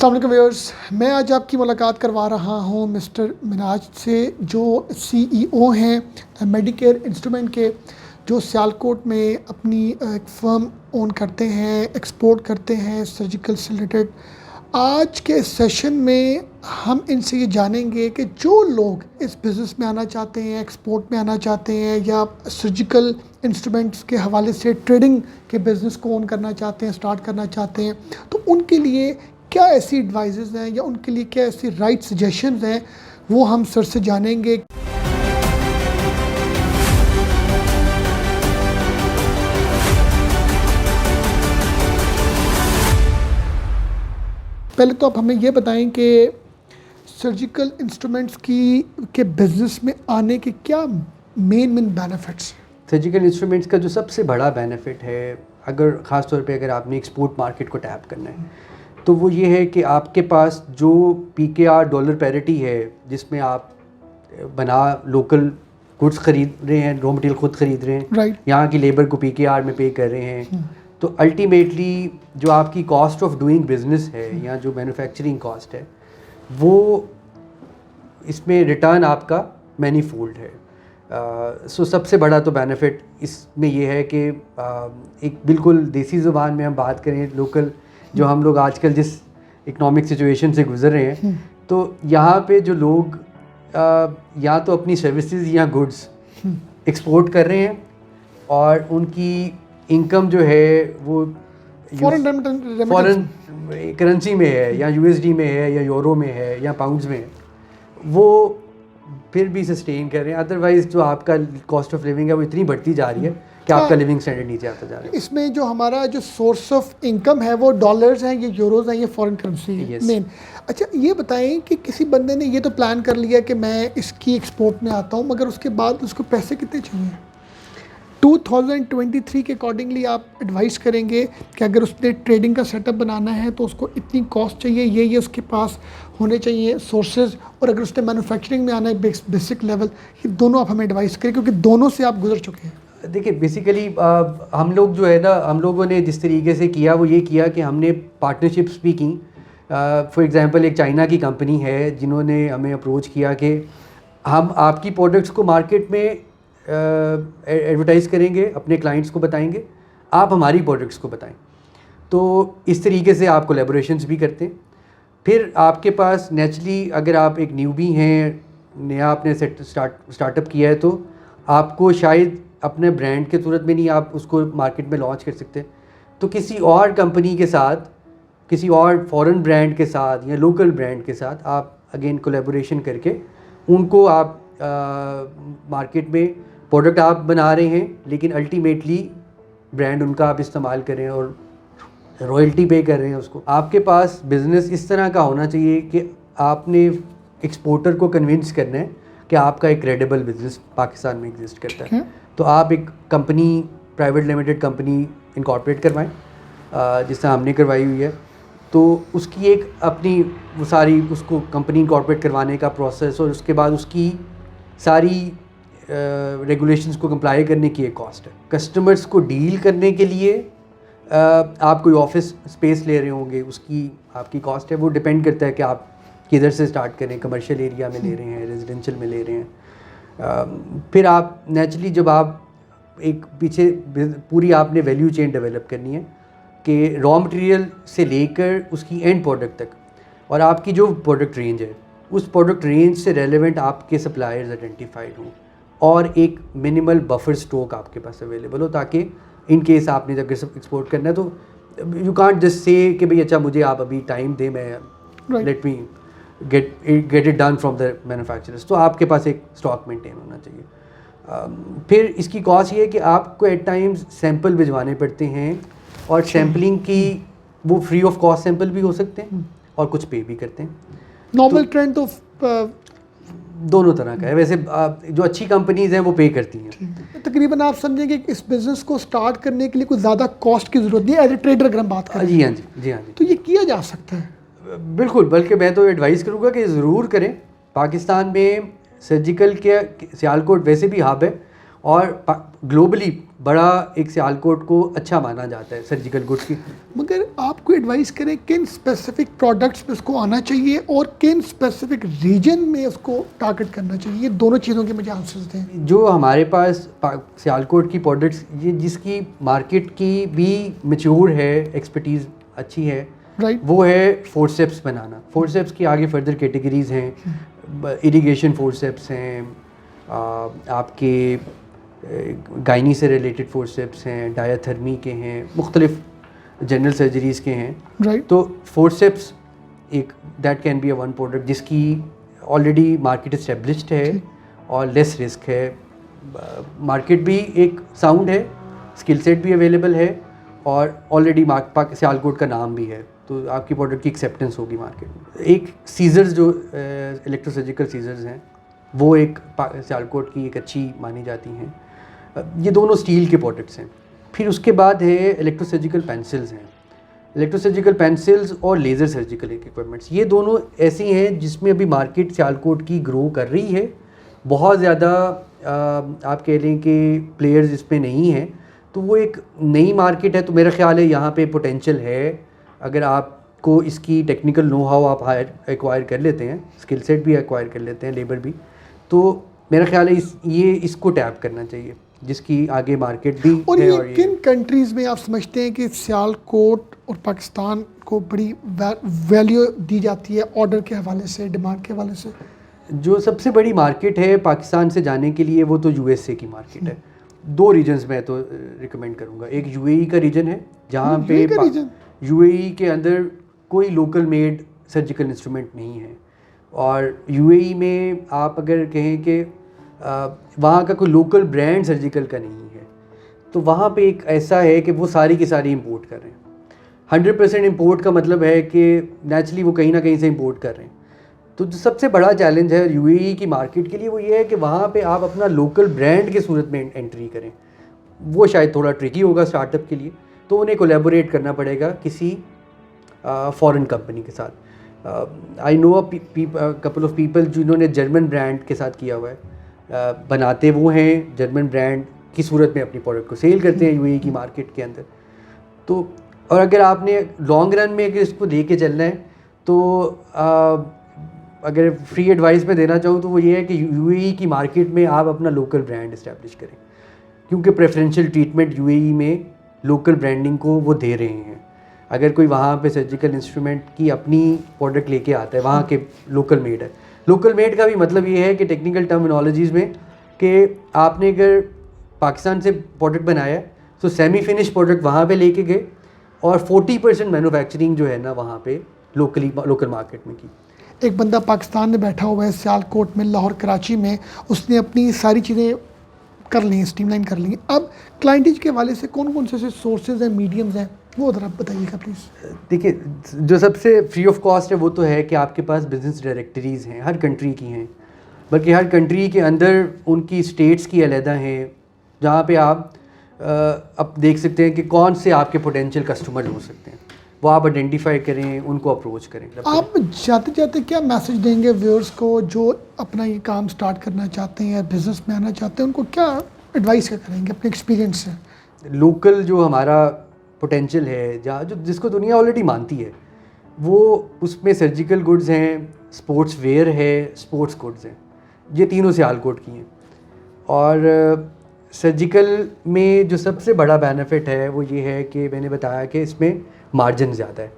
अस्सलाम वालेकुम व्यूअर्स, मैं आज आपकी मुलाकात करवा रहा हूं मिस्टर मिनाज से, जो सीईओ हैं मेडिकेयर इंस्ट्रूमेंट के, जो सियालकोट में अपनी एक फ़र्म ओन करते हैं, एक्सपोर्ट करते हैं सर्जिकल से रिलेटेड। आज के सेशन में हम इनसे ये जानेंगे कि जो लोग इस बिज़नेस में आना चाहते हैं, एक्सपोर्ट में आना चाहते हैं या सर्जिकल इंस्ट्रूमेंट्स के हवाले से ट्रेडिंग के बिज़नेस को ओन करना चाहते हैं, स्टार्ट करना चाहते हैं, तो उनके लिए क्या ऐसी एडवाइजेज़ हैं या उनके लिए क्या ऐसी राइट सजेशंस हैं, वो हम सर से जानेंगे। पहले तो आप हमें ये बताएं कि सर्जिकल इंस्ट्रूमेंट्स के बिज़नेस में आने के क्या मेन बेनिफिट्स हैं। सर्जिकल इंस्ट्रूमेंट्स का जो सबसे बड़ा बेनिफिट है, अगर ख़ास तौर पे अगर आपने एक्सपोर्ट मार्केट को टैप करना है, तो वो ये है कि आपके पास जो पीकेआर डॉलर पैरिटी है, जिसमें आप बना लोकल गुड्स ख़रीद रहे हैं, रॉ मटेरियल ख़ुद ख़रीद रहे हैं, यहाँ की लेबर को पीकेआर में पे कर रहे हैं, तो अल्टीमेटली जो आपकी कॉस्ट ऑफ डूइंग बिज़नेस है या जो मैन्युफैक्चरिंग कॉस्ट है, वो इसमें रिटर्न आपका मैनीफोल्ड है। सो सबसे बड़ा तो बेनिफिट इसमें ये है कि एक बिल्कुल देसी ज़ुबान में हम बात करें, लोकल जो हम लोग आजकल जिस इकोनॉमिक सिचुएशन से गुजर रहे हैं, तो यहाँ पे जो लोग या तो अपनी सर्विसेज या गुड्स एक्सपोर्ट कर रहे हैं और उनकी इनकम जो है वो फॉरेन करेंसी में है या यूएसडी में है या यूरो में है या पाउंड्स में है, वो फिर भी सस्टेन कर रहे हैं। अदरवाइज़ जो आपका कॉस्ट ऑफ लिविंग है वो इतनी बढ़ती जा रही है कि आपका लिविंग स्टैंडर्ड नीचे आता जा रहा है। इसमें जो हमारा जो सोर्स ऑफ इनकम है वो डॉलर्स हैं, ये यूरोज़ हैं, ये फॉरेन करेंसी है मेन। अच्छा, ये बताएं कि किसी बंदे ने ये तो प्लान कर लिया कि मैं इसकी एक्सपोर्ट में आता हूँ, मगर उसके बाद उसको पैसे कितने चाहिए? 2023 के अकॉर्डिंगली आप एडवाइस करेंगे कि अगर उसने ट्रेडिंग का सेटअप बनाना है तो उसको इतनी कॉस्ट चाहिए, ये उसके पास होने चाहिए सोर्सेज, और अगर उसने मैन्युफैक्चरिंग में आना है बेसिक लेवल, ये दोनों आप हमें एडवाइस करें क्योंकि दोनों से आप गुजर चुके हैं। देखिए, बेसिकली हम लोग जो है ना, हम लोगों ने जिस तरीके से किया वो ये किया कि हमने पार्टनरशिप्स भी की। फॉर एग्जांपल एक चाइना की कंपनी है जिन्होंने हमें अप्रोच किया कि हम आपकी प्रोडक्ट्स को मार्केट में एडवर्टाइज़ करेंगे, अपने क्लाइंट्स को बताएंगे, आप हमारी प्रोडक्ट्स को बताएं। तो इस तरीके से आप कोलैबोरेशंस भी करते हैं। फिर आपके पास नेचुरली अगर आप एक न्यूबी हैं, नया आपने स्टार्टअप किया है, तो आपको शायद अपने ब्रांड के सूरत में नहीं आप उसको मार्केट में लॉन्च कर सकते, तो किसी और कंपनी के साथ, किसी और फॉरेन ब्रांड के साथ या लोकल ब्रांड के साथ आप अगेन कोलैबोरेशन करके उनको आप मार्केट में प्रोडक्ट आप बना रहे हैं, लेकिन अल्टीमेटली ब्रांड उनका आप इस्तेमाल करें और रॉयल्टी पे कर रहे हैं उसको। आपके पास बिज़नेस इस तरह का होना चाहिए कि आपने एक्सपोर्टर को कन्विंस करना है कि आपका एक क्रेडिबल बिज़नेस पाकिस्तान में एग्जिस्ट करता है, तो आप एक company, private limited company incorporate करवाएं, जिस तरह हमने करवाई हुई है। तो उसकी एक अपनी वो सारी उसको कंपनी इनकॉर्पोरेट करवाने का प्रोसेस और उसके बाद उसकी सारी रेगुलेशंस को कंप्लाई करने की एक कॉस्ट है। कस्टमर्स को डील करने के लिए आप कोई ऑफिस स्पेस ले रहे होंगे, उसकी आपकी कॉस्ट है, वो डिपेंड करता है कि आप किधर से स्टार्ट करें, कमर्शियल एरिया में ले रहे हैं, रेजिडेंशियल में ले रहे हैं। फिर आप नेचुरली जब आप एक पीछे पूरी आपने वैल्यू चेन डेवलप करनी है कि रॉ मटेरियल से लेकर उसकी एंड प्रोडक्ट तक, और आपकी जो प्रोडक्ट रेंज है उस प्रोडक्ट रेंज से रेलेवेंट आपके सप्लायर्स आइडेंटिफाइड हों और एक मिनिमल बफर स्टॉक आपके पास अवेलेबल हो, ताकि इन केस आपने जब एक्सपोर्ट करना है तो यू कांट जस्ट से कि भाई अच्छा मुझे आप अभी टाइम दें, मैं let me get it done from the manufacturers, तो आपके पास एक स्टॉक मेंटेन होना चाहिए। फिर इसकी कॉस्ट ये है कि आपको एट टाइम्स सैंपल भिजवाने पड़ते हैं, और सैम्पलिंग की वो फ्री ऑफ कॉस्ट सैंपल भी हो सकते हैं और कुछ पे भी करते हैं। नॉर्मल ट्रेंड तो दोनों तरह का है। वैसे जो अच्छी कंपनीज हैं वो पे करती हैं। तकरीबन आप समझेंगे कि इस बिज़नेस को स्टार्ट करने के लिए कोई ज़्यादा कॉस्ट की ज़रूरत नहीं है, एज ए ट्रेडर अगर हम बात करें। जी हाँ जी, जी हाँ जी। तो ये किया जा सकता है बिल्कुल, बल्कि मैं तो एडवाइस करूँगा कि ज़रूर करें। पाकिस्तान में सर्जिकल के सियालकोट वैसे भी हब है, और ग्लोबली बड़ा एक सियालकोट को अच्छा माना जाता है सर्जिकल गुड्स की। मगर आपको एडवाइस करें किन स्पेसिफिक प्रोडक्ट्स पे उसको आना चाहिए और किन स्पेसिफिक रीजन में उसको टारगेट करना चाहिए, ये दोनों चीज़ों के मुझे आंसर्स दें। जो हमारे पास सियालकोट की प्रोडक्ट्स ये जिसकी मार्केट की भी मैच्योर है, एक्सपर्टीज़ अच्छी है, राइट, वो है फोर्सेप्स बनाना। फोर्सेप्स की आगे फर्दर कैटेगरीज हैं, इरिगेशन फोर्सेप्स हैं, आपके गायनी से रिलेटेड फोर्सेप्स हैं, डायाथर्मी के हैं, मुख्तलिफ जनरल सर्जरीज़ के हैं, राइट। तो फोर्सेप्स एक that can be a one product जिसकी ऑलरेडी मार्केट इस्टेब्लिश्ड है और लेस रिस्क है, मार्केट भी एक साउंड है, स्किल सेट भी अवेलेबल है और ऑलरेडी सियालकोट का नाम भी है, तो आपकी प्रोडक्ट की एक्सेप्टेंस होगी मार्केट में। एक सीजर्स जो इलेक्ट्रोसर्जिकल सीजर्स हैं वो एक सियालकोट की एक अच्छी मानी जाती हैं। ये दोनों स्टील के प्रोडक्ट्स हैं। फिर उसके बाद है इलेक्ट्रोसर्जिकल पेंसिल्स हैं। इलेक्ट्रोसर्जिकल पेंसिल्स और लेज़र सर्जिकल इक्विपमेंट्स, ये दोनों ऐसी हैं जिसमें अभी मार्केट सियालकोट की ग्रो कर रही है। बहुत ज़्यादा आप कह लें कि प्लेयर्स इसमें नहीं हैं, तो वो एक नई मार्केट है। तो मेरा ख्याल है यहाँ पे पोटेंशियल है, अगर आपको इसकी टेक्निकल नो हाउ आप एक्वायर कर लेते हैं, स्किल सेट भी एक्वायर कर लेते हैं, लेबर भी, तो मेरा ख्याल है इसको टैप करना चाहिए, जिसकी आगे मार्केट भी और है। ये और किन कंट्रीज़ में आप समझते हैं कि सियालकोट और पाकिस्तान को बड़ी वैल्यू दी जाती है ऑर्डर के हवाले से, डिमांड के हवाले से? जो सबसे बड़ी मार्केट है पाकिस्तान से जाने के लिए वो तो यूएसए की मार्केट है। दो रीजन्स मैं तो रिकमेंड करूँगा। एक यूएई का रीजन है जहाँ पे यूएई के अंदर कोई लोकल मेड सर्जिकल इंस्ट्रूमेंट नहीं है, और यूएई में आप अगर कहें कि वहाँ का कोई लोकल ब्रांड सर्जिकल का नहीं है, तो वहाँ पे एक ऐसा है कि वो सारी की सारी इंपोर्ट कर रहे हैं। 100% इंपोर्ट का मतलब है कि नेचुरली वो कहीं ना कहीं से इंपोर्ट कर रहे हैं। तो जो सबसे बड़ा चैलेंज है यूएई की मार्केट के लिए वो ये है कि वहाँ पे आप अपना लोकल ब्रांड के सूरत में एंट्री करें। वो शायद थोड़ा ट्रिकी होगा स्टार्टअप के लिए, तो उन्हें कोलैबोरेट करना पड़ेगा किसी फॉरेन कंपनी के साथ। I know couple of people जिन्होंने जर्मन ब्रांड के साथ किया हुआ है, बनाते वो हैं जर्मन ब्रांड की सूरत में अपनी प्रोडक्ट को सेल करते हैं यूएई की मार्केट के अंदर। तो और अगर आपने लॉन्ग रन में अगर इसको लेके चलना है, तो अगर फ्री एडवाइस में देना चाहूँ तो वो ये है कि यूएई की मार्केट में आप अपना लोकल ब्रांड इस्टेब्लिश करें, क्योंकि प्रेफरेंशियल ट्रीटमेंट यूएई में लोकल ब्रांडिंग को वो दे रहे हैं। अगर कोई वहाँ पे सर्जिकल इंस्ट्रूमेंट की अपनी प्रोडक्ट लेके आता है, वहाँ के लोकल मेड है। लोकल मेड का भी मतलब ये है कि टेक्निकल टर्मिनोलॉजीज़ में कि आपने अगर पाकिस्तान से प्रोडक्ट बनाया तो सेमी फिनिश प्रोडक्ट वहाँ पे लेके गए और 40% मैन्युफैक्चरिंग जो है ना वहाँ पे लोकल मार्केट में की। एक बंदा पाकिस्तान में बैठा हुआ है, सियालकोट में, लाहौर, कराची में, उसने अपनी सारी चीज़ें कर ली, स्ट्रीमलाइन कर ली। अब क्लाइंटेज के हवाले से कौन कौन से सोर्सेज हैं, मीडियम्स हैं, वो ज़रा बताइएगा प्लीज़। देखिए, जो सबसे फ्री ऑफ कॉस्ट है वो तो है कि आपके पास बिजनेस डायरेक्टरीज़ हैं, हर कंट्री की हैं, बल्कि हर कंट्री के अंदर उनकी स्टेट्स की अलहदा हैं, जहाँ पे आप अब देख सकते हैं कि कौन से आपके पोटेंशियल कस्टमर हो सकते हैं, वो आप आइडेंटिफाई करें, उनको अप्रोच करें। आप जाते जाते क्या मैसेज देंगे व्यूअर्स को जो अपना ये काम स्टार्ट करना चाहते हैं या बिज़नेस में आना चाहते हैं, उनको क्या एडवाइस करेंगे अपने एक्सपीरियंस से? लोकल जो हमारा पोटेंशियल है, जहाँ जो जिसको दुनिया ऑलरेडी मानती है, वो उसमें सर्जिकल गुड्स हैं, स्पोर्ट्स वेयर है, स्पोर्ट्स गुड्स हैं, ये तीनों सियालकोट की हैं। और सर्जिकल में जो सबसे बड़ा बेनिफिट है वो ये है कि मैंने बताया कि इसमें मार्जिन ज़्यादा है,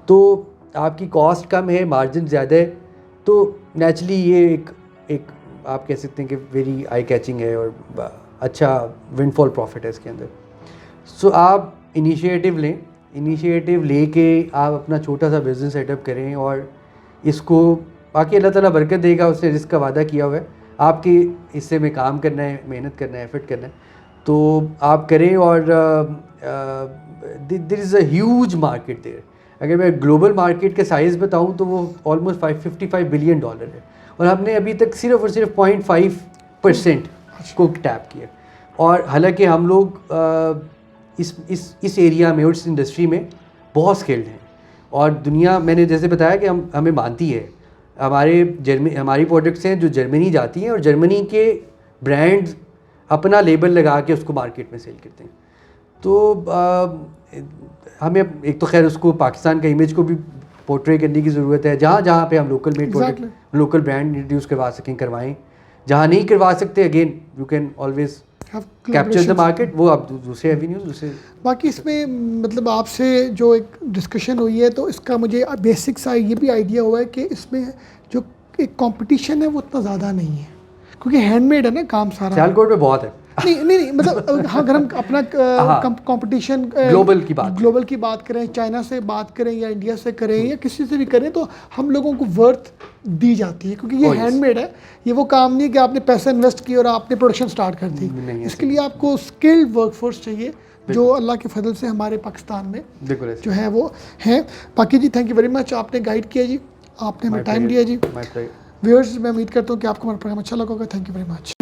तो आपकी कॉस्ट कम है, मार्जिन ज़्यादा है, तो नेचुरली ये एक आप कह सकते हैं कि वेरी आई कैचिंग है और अच्छा विंडफॉल प्रॉफिट है इसके अंदर। सो आप इनिशिएटिव लें, इनिशिएटिव लेके आप अपना छोटा सा बिज़नेस सेटअप करें और इसको बाकी अल्लाह ताला बरकत देगा, उसने रिस्क का वादा किया हुआ है। आपके हिस्से में काम करना है, मेहनत करना है, एफर्ट करना है, तो आप करें। और there is a huge market there. अगर मैं ग्लोबल मार्केट के साइज़ बताऊं तो वो ऑलमोस्ट $555 बिलियन है, और हमने अभी तक सिर्फ और सिर्फ 0.5% को टैप किया। और हालांकि हम लोग इस एरिया में और इस इंडस्ट्री में बहुत स्किल्ड हैं, और दुनिया, मैंने जैसे बताया कि हमें मानती है। हमारी प्रोडक्ट्स हैं जो जर्मनी जाती हैं, और जर्मनी के ब्रांड्स अपना लेबल लगा के उसको मार्केट में सेल करते हैं। तो हमें एक तो खैर उसको पाकिस्तान का इमेज को भी पोर्ट्रे करने की ज़रूरत है, जहाँ जहाँ पे हम local made product, local brand introduce करवा सकें करवाएं। जहाँ नहीं करवा सकते, again you can always capture the market, वो आप दूसरे एवेन्यूज दूसरे। बाकी इसमें मतलब आपसे जो एक डिस्कशन हुई है तो इसका मुझे बेसिक सा ये भी आइडिया हुआ है कि इसमें जो एक कंपटीशन है वो उतना ज़्यादा नहीं है, क्योंकि हैंडमेड है ना काम सारा। सियालकोट में बहुत है। नहीं मतलब हाँ, अगर हम अपना कंपटीशन ग्लोबल की बात करें, चाइना से बात करें या इंडिया से करें या किसी से भी करें, तो हम लोगों को वर्थ दी जाती है, क्योंकि ये हैंडमेड है। ये वो काम नहीं कि आपने पैसा इन्वेस्ट किया और आपने प्रोडक्शन स्टार्ट कर दी। इसके लिए आपको स्किल्ड वर्कफोर्स चाहिए, जो अल्लाह के फजल से हमारे पाकिस्तान में जो है वो है। बाकी जी थैंक यू वेरी मच, आपने गाइड किया जी, आपने हमें टाइम दिया जी। व्यूअर्स, मैं उम्मीद करता हूँ कि आपको हमारा प्रोग्राम अच्छा लगा होगा। Thank you very much.